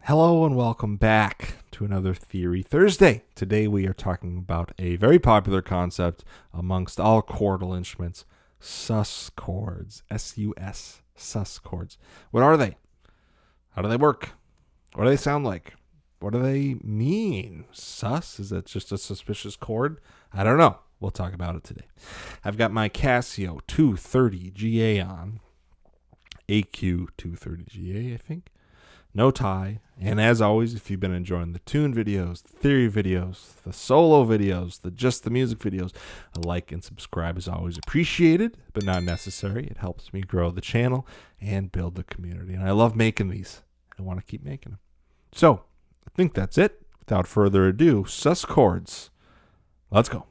Hello and welcome back to another Theory Thursday. Today we are talking about a very popular concept amongst all chordal instruments, sus chords. S-U-S, sus chords. What are they? How do they work? What do they sound like? What do they mean? Sus? Is that just a suspicious chord? I don't know. We'll talk about it today. I've got my Casio 230GA on. AQ 230GA, I think. No tie. And as always, if you've been enjoying the tune videos, the theory videos, the solo videos, just the music videos, a like and subscribe is always appreciated, but not necessary. It helps me grow the channel and build the community. And I love making these. I want to keep making them. So, I think that's it. Without further ado, sus chords. Let's go.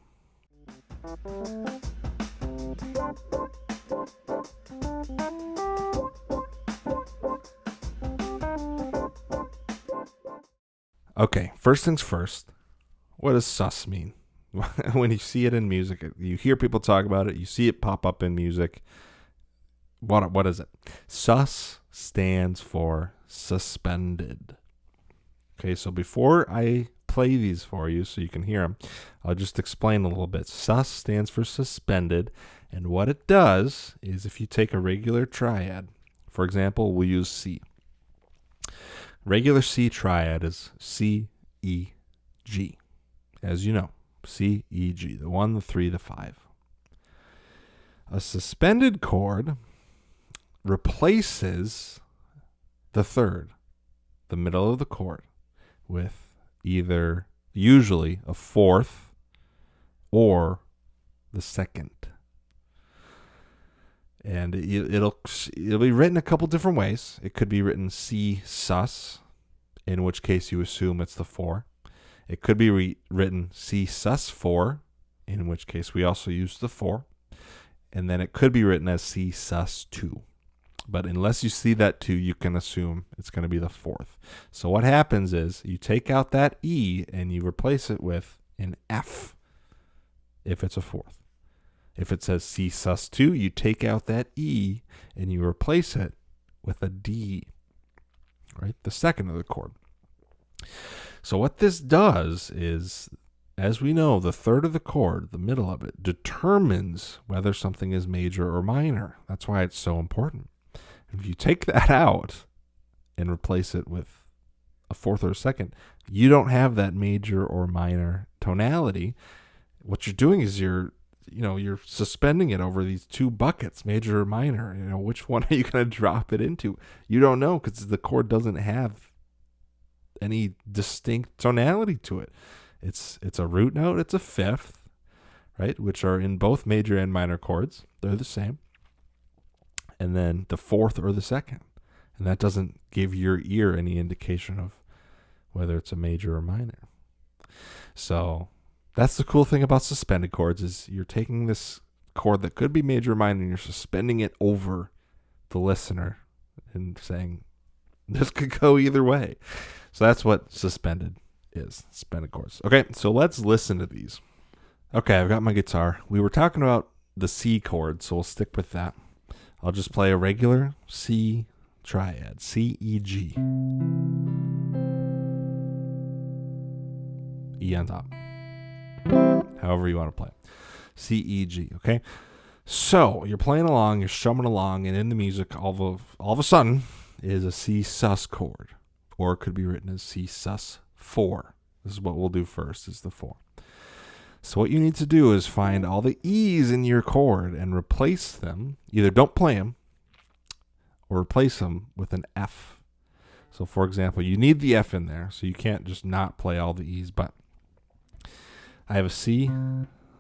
Okay, first things first, what does sus mean? When you see it in music, you hear people talk about it, you see it pop up in music. What is it? Sus stands for suspended. Okay, so before I play these for you so you can hear them, I'll just explain a little bit. Sus stands for suspended, and what it does is if you take a regular triad, for example, we'll use C. Regular C triad is C, E, G. As you know, C, E, G. The 1, the 3, the 5. A suspended chord replaces the third, the middle of the chord, with either usually a fourth or the second. And it'll be written a couple different ways. It could be written C sus, in which case you assume it's the 4. It could be written C sus 4, in which case we also use the 4. And then it could be written as C sus 2. But unless you see that 2, you can assume it's going to be the 4th. So what happens is you take out that E and you replace it with an F if it's a 4th. If it says C sus 2, you take out that E and you replace it with a D, right? The second of the chord. So what this does is, as we know, the third of the chord, the middle of it, determines whether something is major or minor. That's why it's so important. If you take that out and replace it with a 4th or a 2nd, you don't have that major or minor tonality. What you're doing is you're suspending it over these 2 buckets, major or minor. Which one are you going to drop it into? You don't know because the chord doesn't have any distinct tonality to it. It's a root note, it's a 5th, right? Which are in both major and minor chords. They're the same. And then the 4th or the 2nd. And that doesn't give your ear any indication of whether it's a major or minor. So that's the cool thing about suspended chords is you're taking this chord that could be major or minor and you're suspending it over the listener and saying this could go either way. So that's what suspended is, suspended chords. Okay, so let's listen to these. Okay, I've got my guitar. We were talking about the C chord, so we'll stick with that. I'll just play a regular C triad, C, E, G. E on top. However you want to play. C, E, G, okay? So, you're playing along, you're strumming along, and in the music, all of a sudden, is a C sus chord. Or it could be written as C sus 4. This is what we'll do first, is the 4. So what you need to do is find all the E's in your chord and replace them. Either don't play them, or replace them with an F. So, for example, you need the F in there, so you can't just not play all the E's, but I have a C,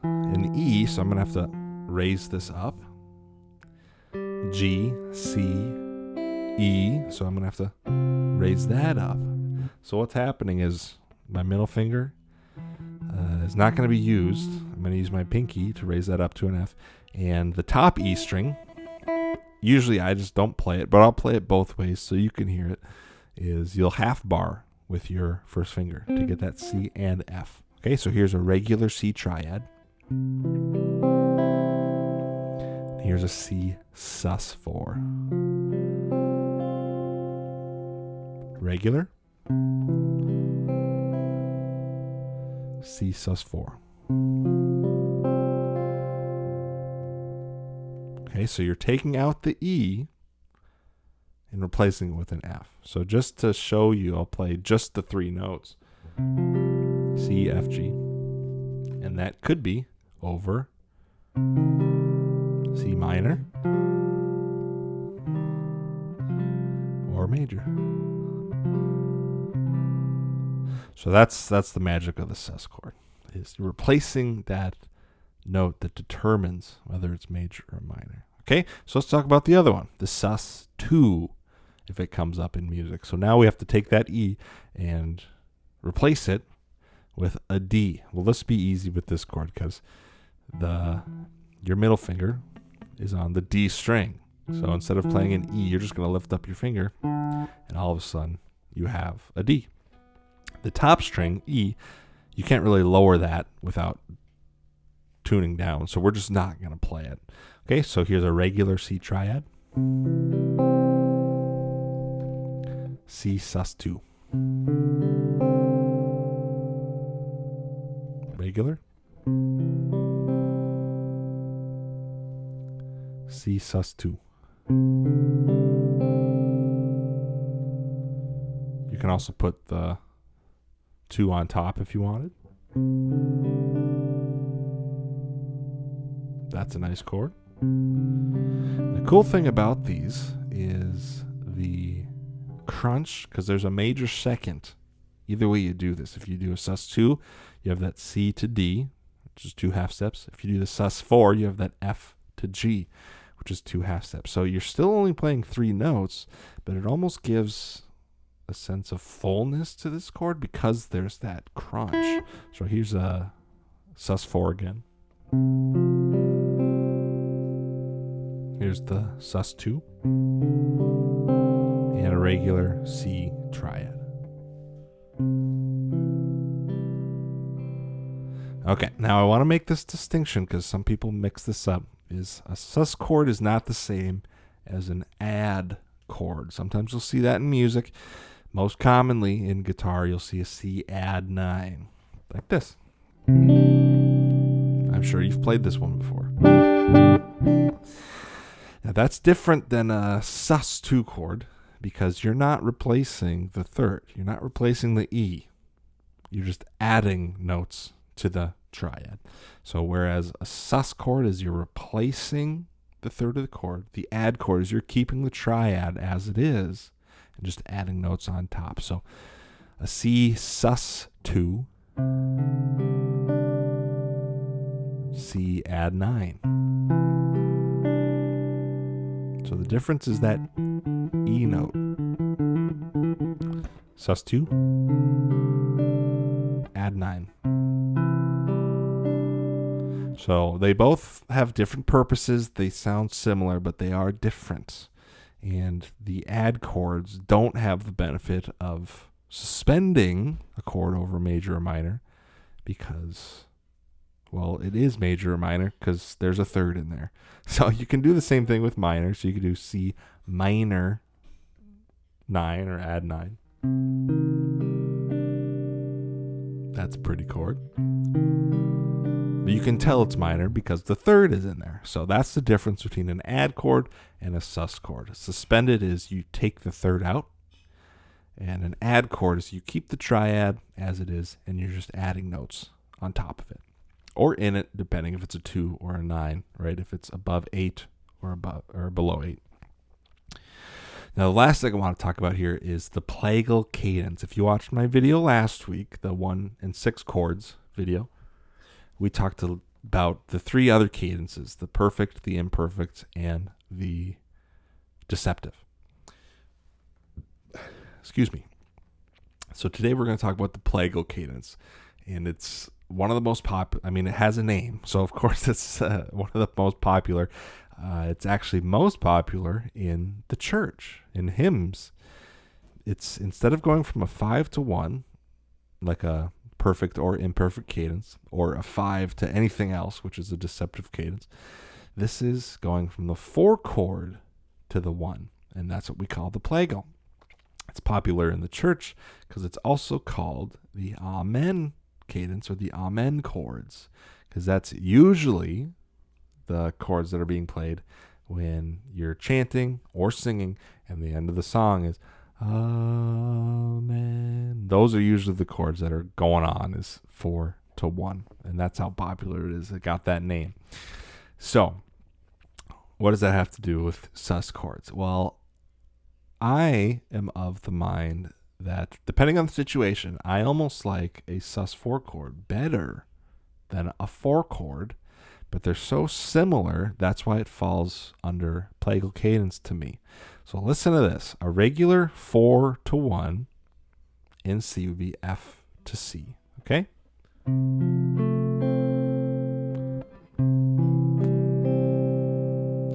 an E, so I'm going to have to raise this up. G, C, E, so I'm going to have to raise that up. So what's happening is my middle finger is not going to be used. I'm going to use my pinky to raise that up to an F. And the top E string, usually I just don't play it, but I'll play it both ways so you can hear it, is you'll half bar with your first finger to get that C and F. Okay, so here's a regular C triad. Here's a C sus 4. Regular. C sus4. Okay, so you're taking out the E and replacing it with an F. So just to show you, I'll play just the 3 notes. C, F, G. And that could be over C minor or major. So that's the magic of the sus chord, is replacing that note that determines whether it's major or minor. Okay, so let's talk about the other one, the sus2, if it comes up in music. So now we have to take that E and replace it with a D. Well, let's be easy with this chord because your middle finger is on the D string. So instead of playing an E, you're just going to lift up your finger, and all of a sudden you have a D. The top string, E, you can't really lower that without tuning down, so we're just not going to play it. Okay, so here's a regular C triad. C sus2. Regular. C sus2. You can also put the 2 on top if you wanted. That's a nice chord. The cool thing about these is the crunch, because there's a major second. Either way you do this. If you do a sus2, you have that C to D, which is 2 half steps. If you do the sus4, you have that F to G, which is 2 half steps. So you're still only playing 3 notes, but it almost gives a sense of fullness to this chord because there's that crunch. So here's a sus4 again. Here's the sus2 and a regular C triad. Okay, now I want to make this distinction because some people mix this up. Is a sus chord is not the same as an add chord. Sometimes you'll see that in music. Most commonly in guitar, you'll see a C add 9, like this. I'm sure you've played this one before. Now that's different than a sus2 chord because you're not replacing the third. You're not replacing the E. You're just adding notes to the triad. So whereas a sus chord is you're replacing the third of the chord, the add chord is you're keeping the triad as it is and just adding notes on top. So a C sus2, C add 9. So the difference is that E note. sus2, add 9. So they both have different purposes. They sound similar, but they are different. And the add chords don't have the benefit of suspending a chord over major or minor because, well, it is major or minor because there's a third in there. So you can do the same thing with minor. So you can do C minor 9 or add 9. That's a pretty chord. But you can tell it's minor because the third is in there. So that's the difference between an add chord and a sus chord. Suspended is you take the third out, and an add chord is you keep the triad as it is, and you're just adding notes on top of it, or in it, depending if it's a 2 or a 9, right? If it's above 8 or below 8. Now, the last thing I want to talk about here is the plagal cadence. If you watched my video last week, the 1 and 6 chords video, we talked about the 3 other cadences, the perfect, the imperfect, and the deceptive. Excuse me. So today we're going to talk about the plagal cadence, and it's one of the most it has a name, so of course it's one of the most popular. It's actually most popular in the church, in hymns. It's instead of going from a 5 to 1, like a perfect or imperfect cadence, or a 5 to anything else, which is a deceptive cadence. This is going from the 4 chord to the 1, and that's what we call the plagal. It's popular in the church because it's also called the Amen cadence, or the amen chords, because that's usually the chords that are being played when you're chanting or singing, and the end of the song is amen. Those are usually the chords that are going on, is 4 to 1, and that's how popular it is. It got that name. So, what does that have to do with sus chords? Well, I am of the mind that, depending on the situation, I almost like a sus4 chord better than a 4 chord, but they're so similar, that's why it falls under plagal cadence to me. So listen to this. A regular 4 to 1 in C would be F to C, okay?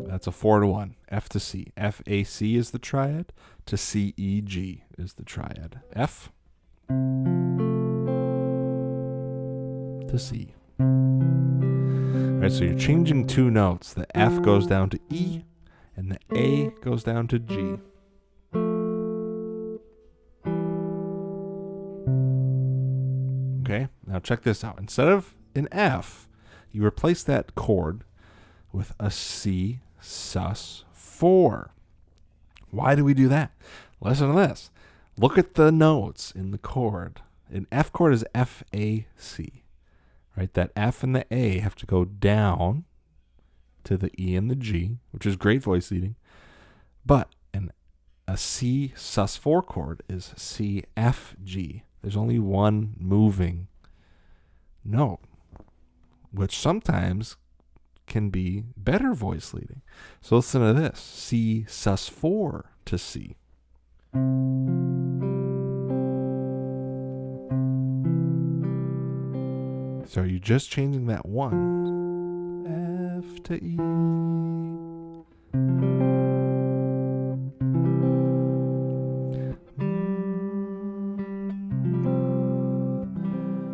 That's a 4 to 1, F to C. F, A, C is the triad, to C, E, G is the triad. F to C. All right, so you're changing 2 notes. The F goes down to E, and the A goes down to G. Okay, now check this out. Instead of an F, you replace that chord with a C sus4. Why do we do that? Listen to this. Look at the notes in the chord. An F chord is F, A, C. Right? That F and the A have to go down to the E and the G, which is great voice leading. But a C sus4 chord is C, F, G. There's only one moving note, which sometimes can be better voice leading. So listen to this. C sus4 to C. So you're just changing that one. F to E.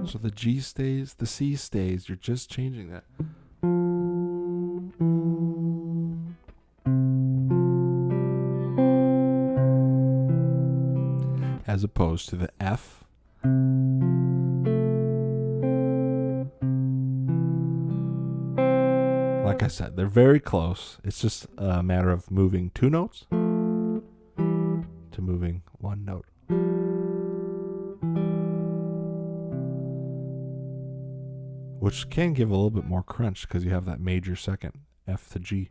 So the G stays, the C stays. You're just changing that. As opposed to the F. Like I said, they're very close. It's just a matter of moving 2 notes to moving 1 note. Which can give a little bit more crunch because you have that major second, F to G.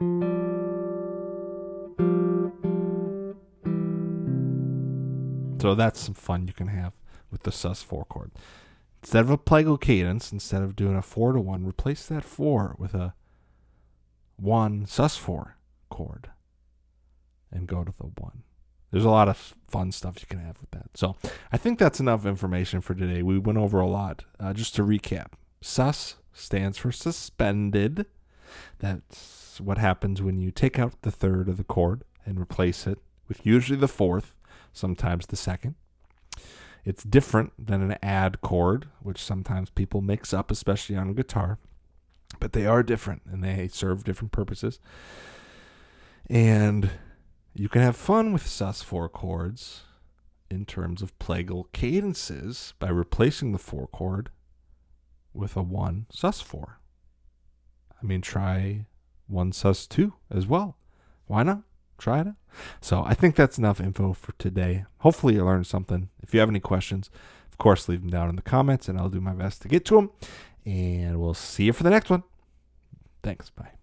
So that's some fun you can have with the sus4 chord. Instead of a plagal cadence, instead of doing a 4 to 1, replace that 4 with a 1 sus4 chord and go to the 1. There's a lot of fun stuff you can have with that. So I think that's enough information for today. We went over a lot. Just to recap, sus stands for suspended. That's what happens when you take out the third of the chord and replace it with usually the fourth, sometimes the second. It's different than an add chord, which sometimes people mix up, especially on guitar. But they are different, and they serve different purposes. And you can have fun with sus4 chords in terms of plagal cadences by replacing the 4 chord with a 1 sus4. I mean, try 1 sus2 as well. Why not? Try it out. So I think that's enough info for today. Hopefully you learned something. If you have any questions, of course, leave them down in the comments, and I'll do my best to get to them. And we'll see you for the next one. Thanks. Bye.